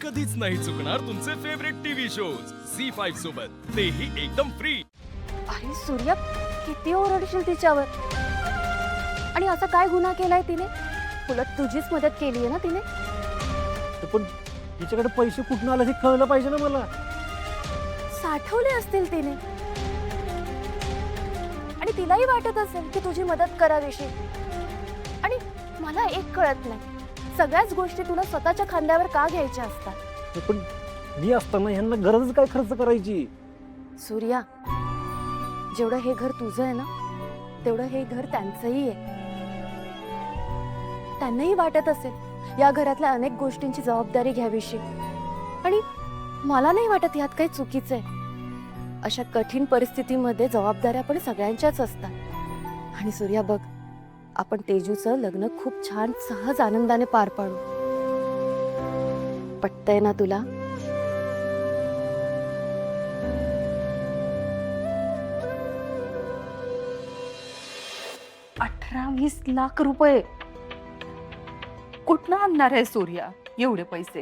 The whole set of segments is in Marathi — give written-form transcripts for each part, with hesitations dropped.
कधीच नाही चुकणार तुमचे फेवरेट टीव्ही शोज झी5 सोबत, तेही एकदम फ्री। अरे सूर्या, किती ओरडशील तिच्यावर? आणि असा काय गुन्हा केलाय तिने? उलट तुझीच मदत केली आहे ना तिने। पण तिच्याकडे पैसे कुठून आले हे कळलं पाहिजे ना मला। साठवले असतील तिने, आणि तिलाही वाटत असेल की तुझी मदत करावीशी। आणि मला एक कळत नाही, सगळ्याच गोष्टी तुला स्वतःच्या खांद्यावर का घ्यायच्या असतात? पण मी असताना ह्यांना गरज काय खर्च करायची? सूर्या, जेवढं हे घर तुझं आहे ना, तेवढं हे घर त्यांचंही आहे। त्यांनाही वाटत असेल या घरातल्या अनेक गोष्टींची जबाबदारी घ्यावीशी, आणि मला नाही वाटत यात काही चुकीचं आहे। अशा कठीण परिस्थितीमध्ये जबाबदाऱ्या पण सगळ्यांच्याच असतात। आणि सूर्या बघ, आपण तेजूचं लग्न खूप छान सहज आनंदाने पार पाडू। पटतंय ना तुला? ₹18-20 लाख कुठनं आणणार आहे सूर्या एवढे पैसे?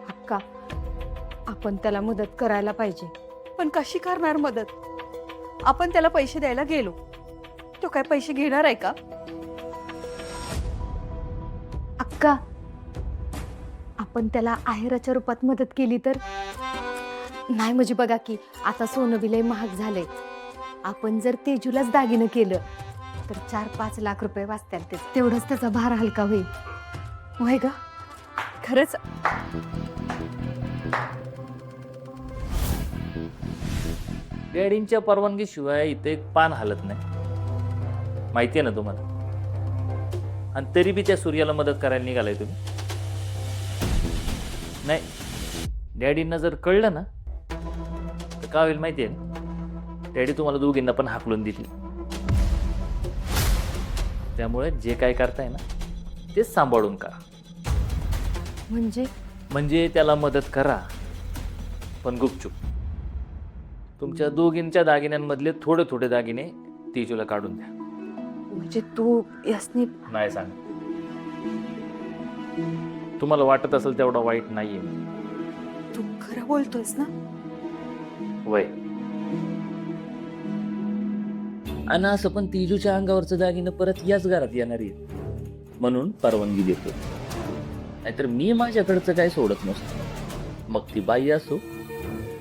अक्का, आपण त्याला मदत करायला पाहिजे। पण कशी करणार मदत? आपण त्याला पैसे द्यायला गेलो, तो काय पैसे घेणार आहे का? अक्का, आपण त्याला आहेराच्या रूपात मदत केली तर? नाही म्हणजे बघा की आता सोनं बी लय महाग झालंय। आपण जर तेजूलाच दागिनं केलं तर 4-5 लाख रुपये वाचतील, तेवढंच त्याचा भार हलका होईल। होय ग, खरंच डॅडींच्या परवानगीशिवाय इथे एक पान हलत नाही, माहिती आहे ना तुम्हाला। आणि तरी बी त्या सूर्याला मदत करायला निघालाय तुम्ही? नाही, डॅडींना जर कळलं ना तर काय होईल माहिती आहे ना, डॅडी तुम्हाला दोघींना पण हाकलून देतील। त्यामुळे जे काय करताय ना तेच सांभाळून करा। म्हणजे त्याला मदत करा, पण गुपचूप। तुमच्या दोघींच्या दागिन्यांमधले थोडे थोडे दागिने तेजूला काढून द्या। म्हणजे तू यासनी? नाही सांग, तुम्हाला वाटत असेल तेवढा वाईट नाहीये। तू खरं बोलतोयस ना? वय आणि असं पण तेजूच्या अंगावरचं दागिनं परत याच घरात येणार आहे, म्हणून परवानगी देतो। नाहीतर मी माझ्याकडचं काय सोडत नसतो, मग ती बाई असो,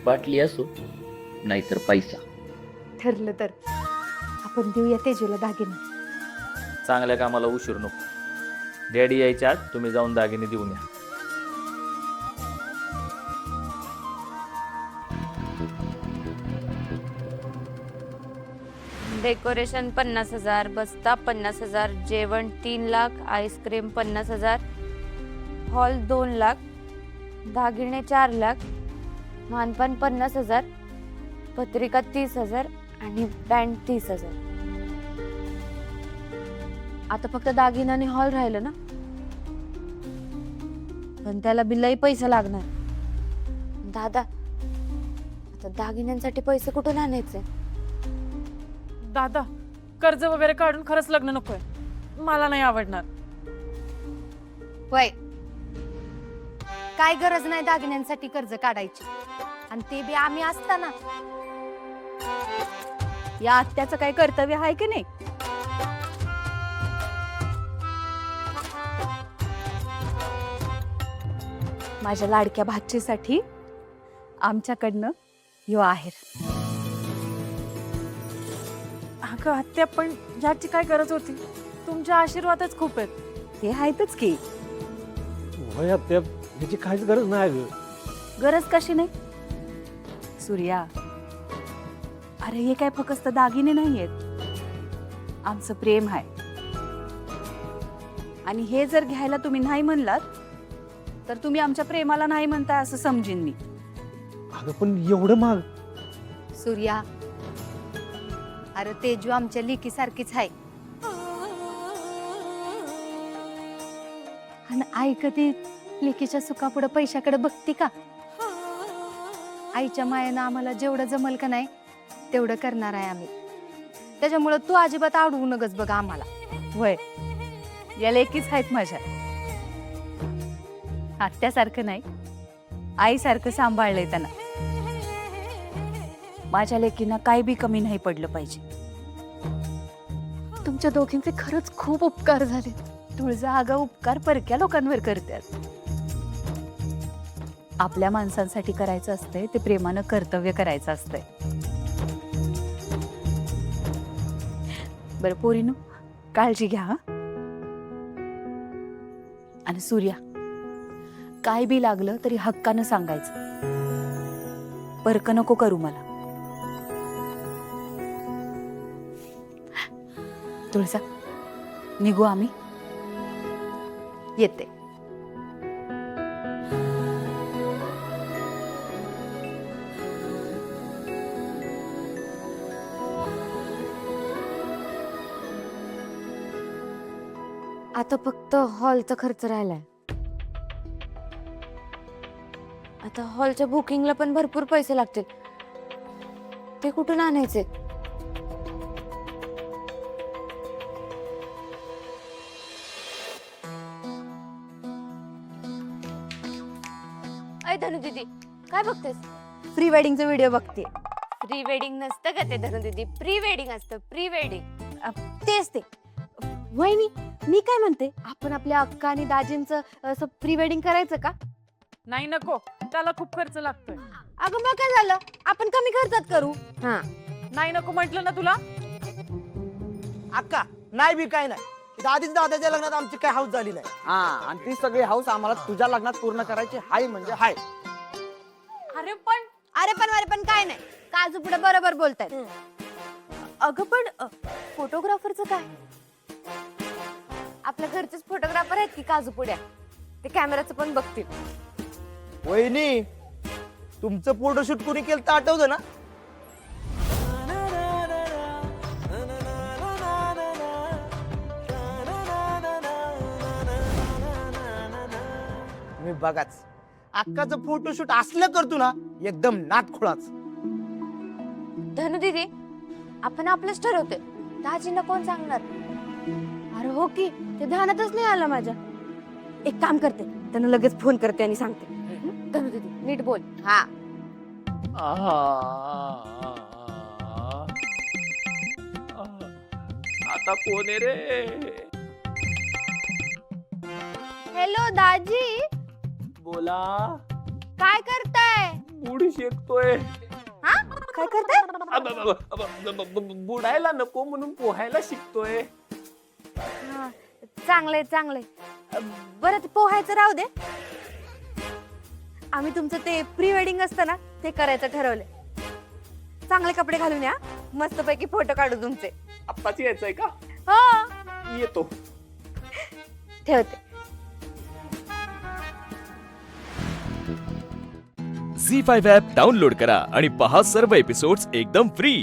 बाटली असो, नाहीतर पैसा। ठरलं तर आपण देऊया तेजूला दागिने। चांगल्या कामाला उशीर नको। डॅडी यायच्या आत तुम्ही जाऊन दागिने देऊन या। डेकोरेशन 50,000, बस्ता 50,000, जेवण 3 लाख, आईस्क्रीम 50,000, हॉल 2 लाख, दागिने 4 लाख, मानपान 50,000, पत्रिका 30,000 आणि बँड 30,000। आता फक्त दागिना आणि हॉल राहिलं ना, पण त्याला बिलही पैसे लागणार। दादा, आता दागिन्यांसाठी पैसे कुठून आणायचे? दादा, कर्ज वगैरे काढून खरंच लग्न नकोय, मला नाही आवडणार। वय, काय गरज नाही दागिन्यांसाठी कर्ज काढायची, आणि ते बी आम्ही असताना। या आत्याचं काय कर्तव्य आहे की नाही? माझ्या लाडक्या भाचीसाठी आमच्याकडनं यो आहेर। अगं आत्या, पण याची काय गरज होती? तुमचे आशीर्वादच खूप आहेत। हे आहेतच की। होय आत्या, ह्याची काहीच गरज नाही ग। गरज कशी नाही सूर्या? अरे हे काय फक्त दागिने नाहीयेत, आमचं प्रेम आहे। आणि हे जर घ्यायला तुम्ही नाही म्हणलात तर तुम्ही आमच्या प्रेमाला नाही म्हणताय असं समजीन मी। अगं पण एवढं महाग? सूर्या, अरे तेजू आमच्या लेकी सारखीच आहे, आणि आई कधी लेकीच्या सुखापुढे पैशाकडे बघती का? आईच्या मायेनं आम्हाला जेवढं जमल का नाही तेवढं करणार आहे आम्ही। त्याच्यामुळे तू अजिबात अडवू नगस बघ आम्हाला। वय, या लेकीच आहेत माझ्या, आत्यासारखं नाही आईसारखं सांभाळलंय त्यांना. माझ्या लेकींना काही बी कमी नाही पडलं पाहिजे. तुमच्या दोघींचे खरंच खूप उपकार झाले. तुळजा अगं उपकार परक्या लोकांवर करतात. आपल्या माणसांसाठी करायचं असतंय ते प्रेमानं कर्तव्य करायचं असतंय. बरं पोरीनो, काळजी घ्या. आणि सूर्या, काय बी लागलं तरी हक्कानं सांगायचं. परक नको करू मला. तुळजा, निघू आम्ही. येते. आता फक्त हॉलचा खर्च राहिलाय. आता हॉलच्या बुकिंगला पण भरपूर पैसे लागतील. ते कुठून आणायचे? अय धनु दीदी, काय बघतेस? प्री वेडिंगचा व्हिडिओ बघते. प्री वेडिंग नसतं का ते धनु दीदी? प्री वेडिंग असतं, प्री वेडिंग. तेच ते. वहिनी, मी काय म्हणते, आपण आपल्या अक्का आणि दाजींचं असं प्री वेडिंग करायचं का? नाही नको, त्याला खूप खर्च लागतोय. अगं मग काय झालं, आपण कमी खर्चात करू. हा, नाही नको म्हटलं ना तुला. अक्का नाही बी काय नाही. आधीच दादाच्या लग्नात आमची काय हाऊस झाली नाही. हा, आणि ती सगळी हाऊस आम्हाला तुझ्या लग्नात पूर्ण करायची हाय म्हणजे हाय. अरे पण अरे पण काय नाही, काजू पुढे बरोबर बोलतायत. अगं पण फोटोग्राफरचं काय? आपल्या घरचेच फोटोग्राफर आहेत की काजू पुड्या? ते कॅमेराचं पण बघतील. वहिनी, तुमचं फोटोशूट कोणी केलं तर आठवतं ना? तुम्ही बघाच, अक्काचं फोटोशूट असलं करतो ना, एकदम नात खोळाच. धनु दीदी, आपण आपलंच ठरवतोय. दाजींना कोण सांगणार? अरे हो की, ते ध्यानातच नाही आलं माझ्या. एक काम करते, त्यांना लगेच फोन करते आणि सांगते. धनु दीदी नीट बोल. हा, आता कोण आहे रे? हॅलो दाजी, बोला. काय करताय? बुडी शेकतोय. काय करताय? बुडायला नको म्हणून पोहायला शिकतोय. हा, चांगलंय चांगलंय. बरं ते पोहायचं राहू दे. आम्ही तुमचं ते प्री वेडिंग असतं ना, ते करायचं ठरवलंय. चांगले कपडे घालून या, मस्तपैकी फोटो काढू तुमचे. आत्ताच यायचंय का? हो, येतो. ठेवते. झी5 ॲप डाउनलोड करा आणि पहा सर्व एपिसोड्स एकदम फ्री.